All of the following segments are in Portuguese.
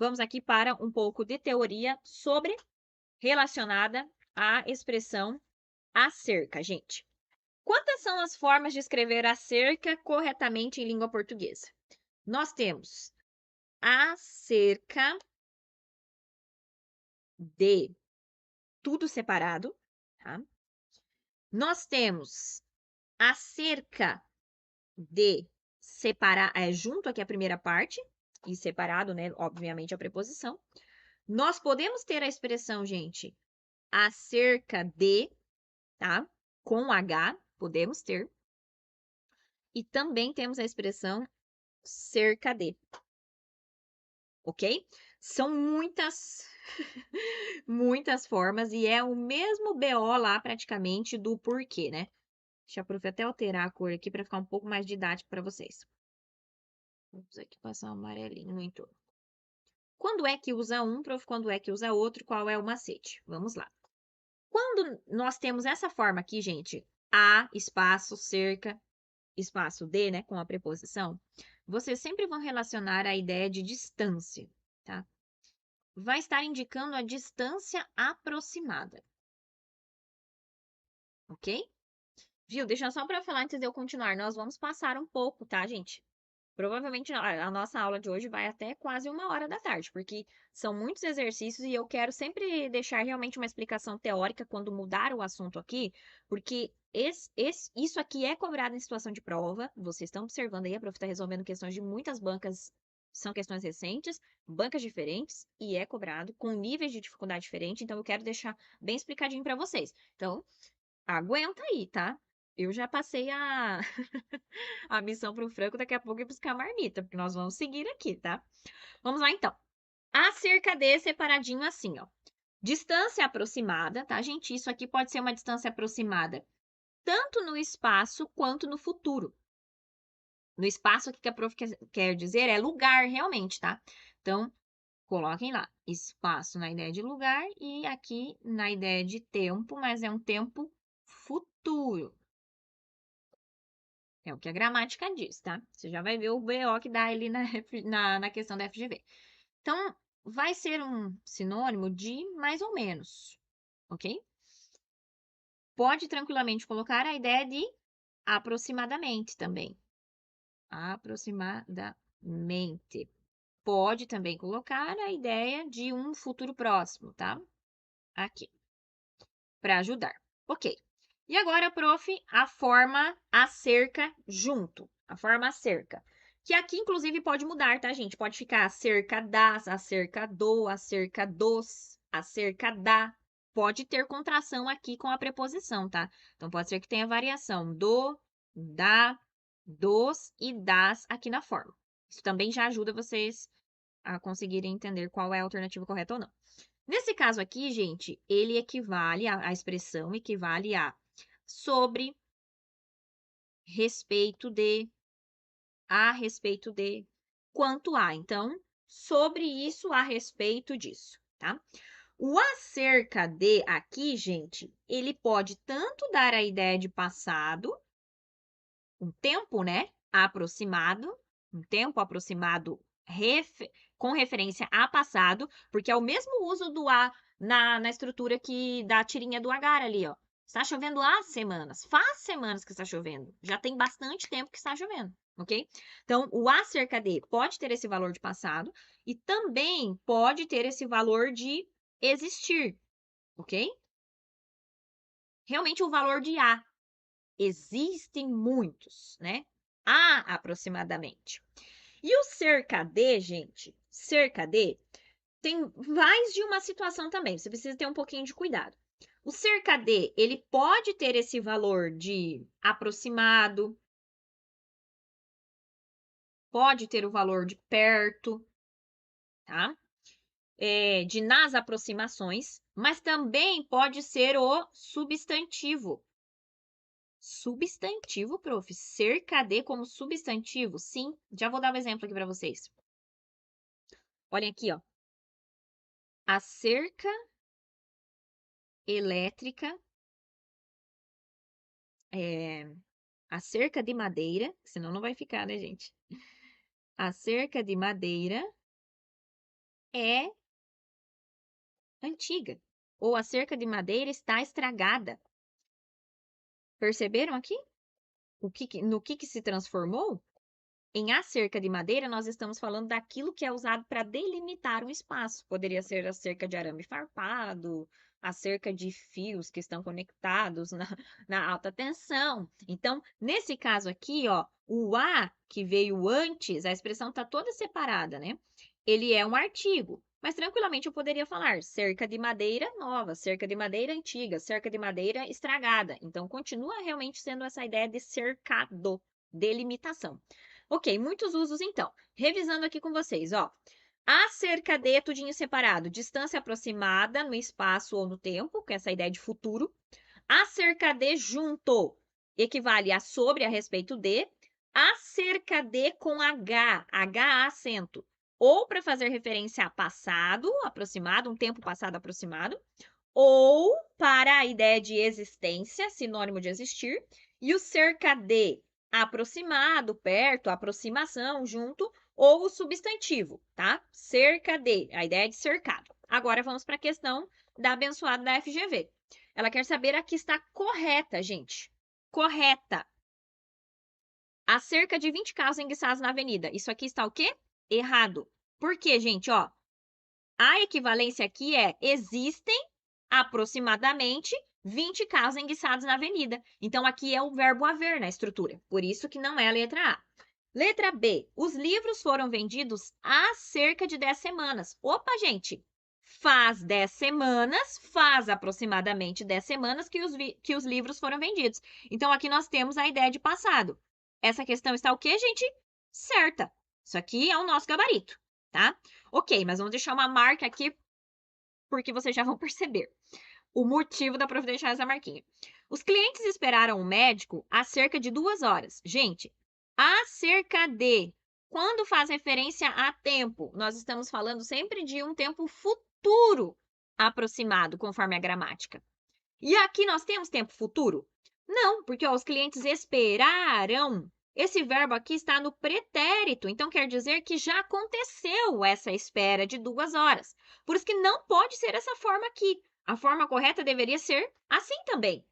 vamos aqui para um pouco de teoria sobre relacionada à expressão acerca, gente. Quantas são as formas de escrever acerca corretamente em língua portuguesa? Nós temos acerca de, tudo separado, tá? Nós temos acerca de, separar, junto aqui a primeira parte, e separado, né, obviamente a preposição. Nós podemos ter a expressão, gente, acerca de, tá? Com H, podemos ter. E também temos a expressão cerca de, ok? São muitas, muitas formas e é o mesmo BO lá praticamente do porquê, né? Deixa eu até alterar a cor aqui para ficar um pouco mais didático para vocês. Vamos aqui passar um amarelinho no entorno. Quando é que usa um, prof? Quando é que usa outro? Qual é o macete? Vamos lá. Quando nós temos essa forma aqui, gente, a, espaço, cerca, espaço de, né, com a preposição, vocês sempre vão relacionar a ideia de distância, tá? Vai estar indicando a distância aproximada. Ok? Viu? Deixa só para falar antes de eu continuar. Nós vamos passar um pouco, tá, gente? Provavelmente a nossa aula de hoje vai até quase 1 hora da tarde, porque são muitos exercícios e eu quero sempre deixar realmente uma explicação teórica quando mudar o assunto aqui, porque isso aqui é cobrado em situação de prova. Vocês estão observando aí, a prof está resolvendo questões de muitas bancas, são questões recentes, bancas diferentes, e é cobrado com níveis de dificuldade diferentes, então eu quero deixar bem explicadinho para vocês. Então, aguenta aí, tá? Eu já passei a missão pro Franco daqui a pouco ir buscar a marmita, porque nós vamos seguir aqui, tá? Vamos lá, então. Acerca de separadinho assim, ó. Distância aproximada, tá, gente? Isso aqui pode ser uma distância aproximada tanto no espaço quanto no futuro. No espaço, o que a prof quer dizer é lugar, realmente, tá? Então, coloquem lá, espaço na ideia de lugar e aqui na ideia de tempo, mas é um tempo futuro. É o que a gramática diz, tá? Você já vai ver o BO que dá ali na questão da FGV. Então, vai ser um sinônimo de mais ou menos, ok? Pode tranquilamente colocar a ideia de aproximadamente também. Aproximadamente. Pode também colocar a ideia de um futuro próximo, tá? Aqui, para ajudar. Ok. E agora, prof, a forma acerca junto. A forma acerca. Que aqui, inclusive, pode mudar, tá, gente? Pode ficar acerca das, acerca do, acerca dos, acerca da. Pode ter contração aqui com a preposição, tá? Então, pode ser que tenha variação do, da, dos e das aqui na forma. Isso também já ajuda vocês a conseguirem entender qual é a alternativa correta ou não. Nesse caso aqui, gente, ele equivale, a expressão equivale a sobre, respeito de, a respeito de, quanto a. Então, sobre isso, a respeito disso, tá? O acerca de aqui, gente, ele pode tanto dar a ideia de passado, um tempo, né, aproximado, um tempo aproximado com referência a passado, porque é o mesmo uso do a na estrutura que da tirinha do agar ali, ó. Está chovendo há semanas. Faz semanas que está chovendo. Já tem bastante tempo que está chovendo, ok? Então, o acerca de pode ter esse valor de passado e também pode ter esse valor de existir, ok? Realmente o valor de há. Existem muitos, né? Há aproximadamente. E o cerca de, gente, cerca de, tem mais de uma situação também. Você precisa ter um pouquinho de cuidado. O cerca de, ele pode ter esse valor de aproximado, pode ter o valor de perto, tá? De nas aproximações, mas também pode ser o substantivo. Substantivo, prof. Cerca de como substantivo? Sim, já vou dar um exemplo aqui para vocês. Olhem aqui, ó. A cerca elétrica, a cerca de madeira, senão não vai ficar, né, gente? A cerca de madeira é antiga. Ou a cerca de madeira está estragada. Perceberam aqui? No que se transformou? Em a cerca de madeira, nós estamos falando daquilo que é usado para delimitar um espaço. Poderia ser a cerca de arame farpado, a cerca de fios que estão conectados na alta tensão. Então, nesse caso aqui, ó, o a que veio antes, a expressão está toda separada, né? Ele é um artigo, mas tranquilamente eu poderia falar cerca de madeira nova, cerca de madeira antiga, cerca de madeira estragada. Então, continua realmente sendo essa ideia de cercado, delimitação. Ok, muitos usos então. Revisando aqui com vocês, ó. Acerca de, tudinho separado, distância aproximada no espaço ou no tempo, que é essa ideia de futuro. Acerca de junto, equivale a sobre, a respeito de. Acerca de com H acento. Ou para fazer referência a passado aproximado, um tempo passado aproximado, ou para a ideia de existência, sinônimo de existir, e o cerca de aproximado, perto, aproximação, junto, ou o substantivo, tá? Cerca de, a ideia de cercado. Agora vamos para a questão da abençoada da FGV. Ela quer saber a que está correta, gente. Correta. Há cerca de 20 carros enguiçados na avenida. Isso aqui está o quê? Errado. Por quê, gente? Ó, a equivalência aqui é existem aproximadamente 20 carros enguiçados na avenida. Então, aqui é o verbo haver na estrutura. Por isso que não é a letra A. Letra B. Os livros foram vendidos há cerca de 10 semanas. Opa, gente! Faz 10 semanas, faz aproximadamente 10 semanas que os livros foram vendidos. Então, aqui nós temos a ideia de passado. Essa questão está o quê, gente? Certa. Isso aqui é o nosso gabarito, tá? Ok, mas vamos deixar uma marca aqui porque vocês já vão perceber o motivo da providência dessa marquinha. Os clientes esperaram o médico há cerca de 2 horas. Gente, há cerca de, quando faz referência a tempo, nós estamos falando sempre de um tempo futuro aproximado, conforme a gramática. E aqui nós temos tempo futuro? Não, porque ó, os clientes esperaram. Esse verbo aqui está no pretérito, então quer dizer que já aconteceu essa espera de 2 horas. Por isso que não pode ser essa forma aqui. A forma correta deveria ser assim também.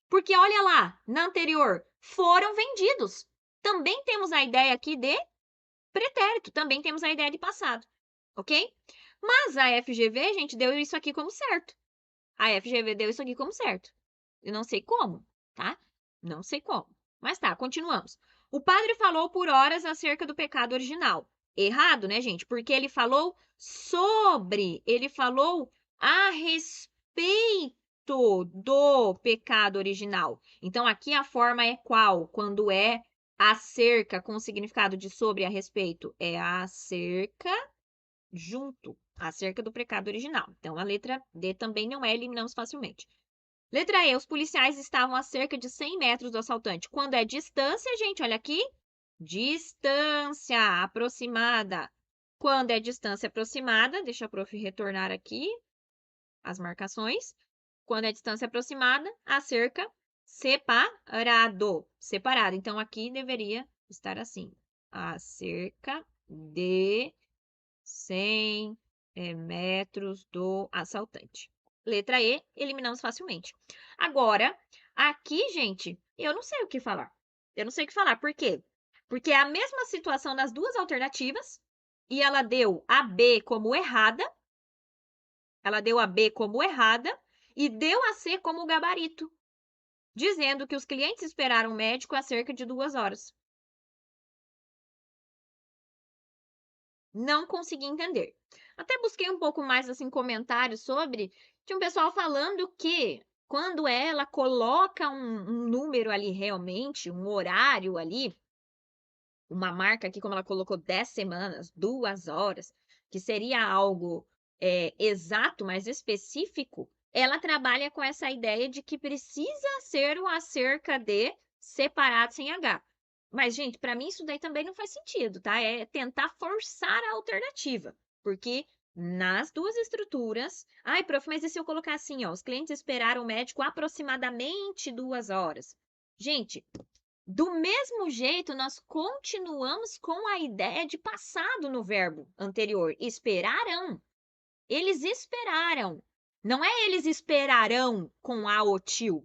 Porque olha lá, na anterior, foram vendidos. Também temos a ideia aqui de pretérito, também temos a ideia de passado, ok? Mas a FGV, gente, deu isso aqui como certo. A FGV deu isso aqui como certo. Eu não sei como, tá? Não sei como. Mas tá, continuamos. O padre falou por horas acerca do pecado original. Errado, né, gente? Porque ele falou sobre, ele falou a respeito do pecado original. Então, aqui a forma é qual? Quando é acerca com o significado de sobre a respeito. É acerca junto, acerca do pecado original. Então, a letra D também não é, eliminamos facilmente. Letra E, os policiais estavam a cerca de 100 metros do assaltante. Quando é distância, gente, olha aqui. Distância aproximada. Quando é distância aproximada, deixa a prof retornar aqui as marcações. Quando é distância aproximada, a cerca separado. Separado. Então, aqui deveria estar assim. A cerca de 100 metros do assaltante. Letra E, eliminamos facilmente. Agora, aqui, gente, eu não sei o que falar. Eu não sei o que falar. Por quê? Porque é a mesma situação nas duas alternativas e ela deu a B como errada. Ela deu a B como errada e deu a C como gabarito, dizendo que os clientes esperaram o médico há cerca de 2 horas. Não consegui entender. Até busquei um pouco mais assim comentários sobre, tinha um pessoal falando que quando ela coloca um número ali realmente, um horário ali, uma marca aqui, como ela colocou 10 semanas, 2 horas, que seria algo exato, mas específico, ela trabalha com essa ideia de que precisa ser o acerca de separado sem H. Mas, gente, para mim isso daí também não faz sentido, tá? É tentar forçar a alternativa, porque nas duas estruturas. Ai, prof, mas e se eu colocar assim, ó? Os clientes esperaram o médico aproximadamente 2 horas. Gente, Do mesmo jeito, nós continuamos com a ideia de passado no verbo anterior, esperarão. Eles esperaram. Não é eles esperarão com a o til.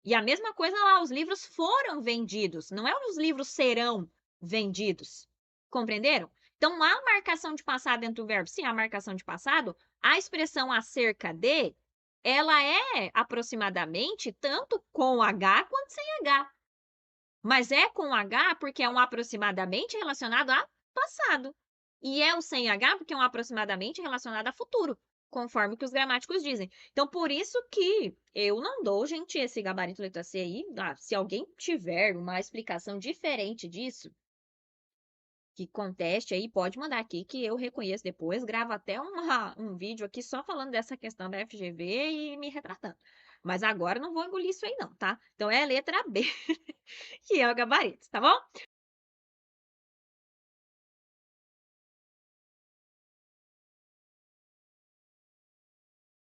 E a mesma coisa lá, os livros foram vendidos, não é os livros serão vendidos. Compreenderam? Então, há marcação de passado dentro do verbo. Sim, há marcação de passado. A expressão acerca de, ela é aproximadamente tanto com H quanto sem H. Mas é com H porque é um aproximadamente relacionado a passado. E é o sem H porque é um aproximadamente relacionado a futuro, conforme o que os gramáticos dizem. Então, por isso que eu não dou, gente, esse gabarito letra C aí. Se alguém tiver uma explicação diferente disso, que conteste aí, pode mandar aqui que eu reconheço depois, gravo até um vídeo aqui só falando dessa questão da FGV e me retratando. Mas agora eu não vou engolir isso aí não, tá? Então é a letra B, que é o gabarito, tá bom?